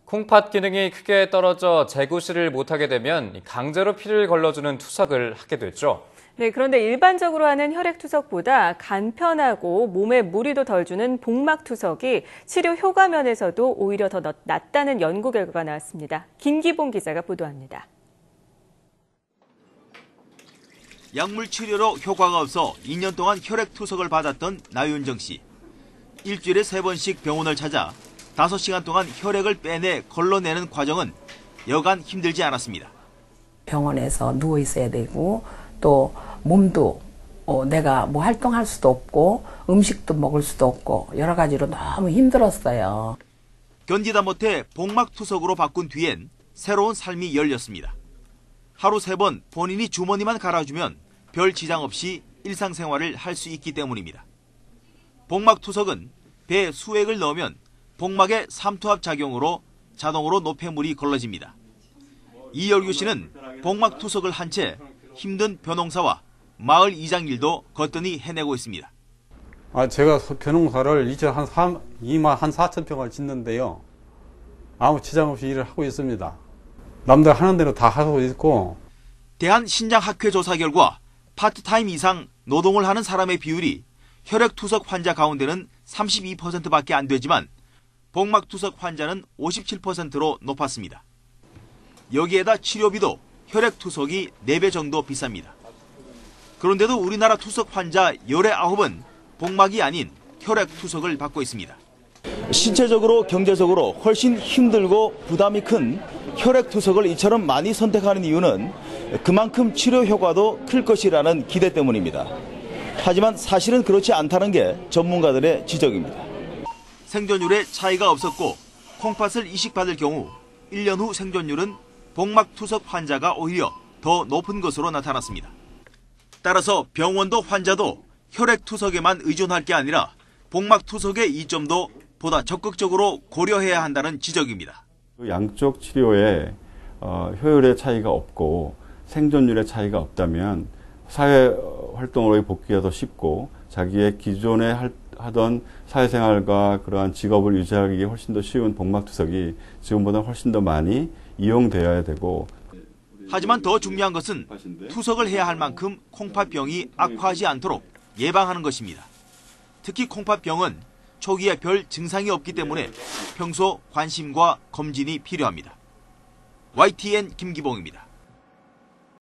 콩팥 기능이 크게 떨어져 제구실을 못하게 되면 강제로 피를 걸러주는 투석을 하게 됐죠. 네, 그런데 일반적으로 하는 혈액투석보다 간편하고 몸에 무리도 덜 주는 복막투석이 치료 효과 면에서도 오히려 더 낫다는 연구 결과가 나왔습니다. 김기봉 기자가 보도합니다. 약물 치료로 효과가 없어 2년 동안 혈액투석을 받았던 나윤정 씨. 일주일에 3번씩 병원을 찾아 5시간 동안 혈액을 빼내 걸러내는 과정은 여간 힘들지 않았습니다. 병원에서 누워 있어야 되고 또 몸도 내가 뭐 활동할 수도 없고 음식도 먹을 수도 없고 여러 가지로 너무 힘들었어요. 견디다 못해 복막투석으로 바꾼 뒤엔 새로운 삶이 열렸습니다. 하루 3번 본인이 주머니만 갈아주면 별 지장 없이 일상생활을 할 수 있기 때문입니다. 복막투석은 배에 수액을 넣으면 복막의 삼투압 작용으로 자동으로 노폐물이 걸러집니다. 이열규 씨는 복막투석을 한 채 힘든 벼농사와 마을 이장 일도 거뜬히 해내고 있습니다. 제가 벼농사를 이제 한 2만 4,000평을 짓는데요. 아무 지장 없이 일을 하고 있습니다. 남들 하는 대로 다 하고 있고. 대한신장학회 조사 결과 파트타임 이상 노동을 하는 사람의 비율이 혈액투석 환자 가운데는 32%밖에 안 되지만 복막투석 환자는 57%로 높았습니다. 여기에다 치료비도 혈액투석이 4배 정도 비쌉니다. 그런데도 우리나라 투석 환자 19은 복막이 아닌 혈액투석을 받고 있습니다. 신체적으로 경제적으로 훨씬 힘들고 부담이 큰 혈액투석을 이처럼 많이 선택하는 이유는 그만큼 치료 효과도 클 것이라는 기대 때문입니다. 하지만 사실은 그렇지 않다는 게 전문가들의 지적입니다. 생존율에 차이가 없었고 콩팥을 이식받을 경우 1년 후 생존율은 복막투석 환자가 오히려 더 높은 것으로 나타났습니다. 따라서 병원도 환자도 혈액투석에만 의존할 게 아니라 복막투석의 이점도 보다 적극적으로 고려해야 한다는 지적입니다. 양쪽 치료에 효율의 차이가 없고 생존율의 차이가 없다면 사회활동으로의 복귀가 더 쉽고 자기의 기존에 하던 사회생활과 그러한 직업을 유지하기 훨씬 더 쉬운 복막투석이 지금보다 훨씬 더 많이 이용되어야 되고. 하지만 더 중요한 것은 투석을 해야 할 만큼 콩팥병이 악화하지 않도록 예방하는 것입니다. 특히 콩팥병은 초기에 별 증상이 없기 때문에 평소 관심과 검진이 필요합니다. YTN 김기봉입니다.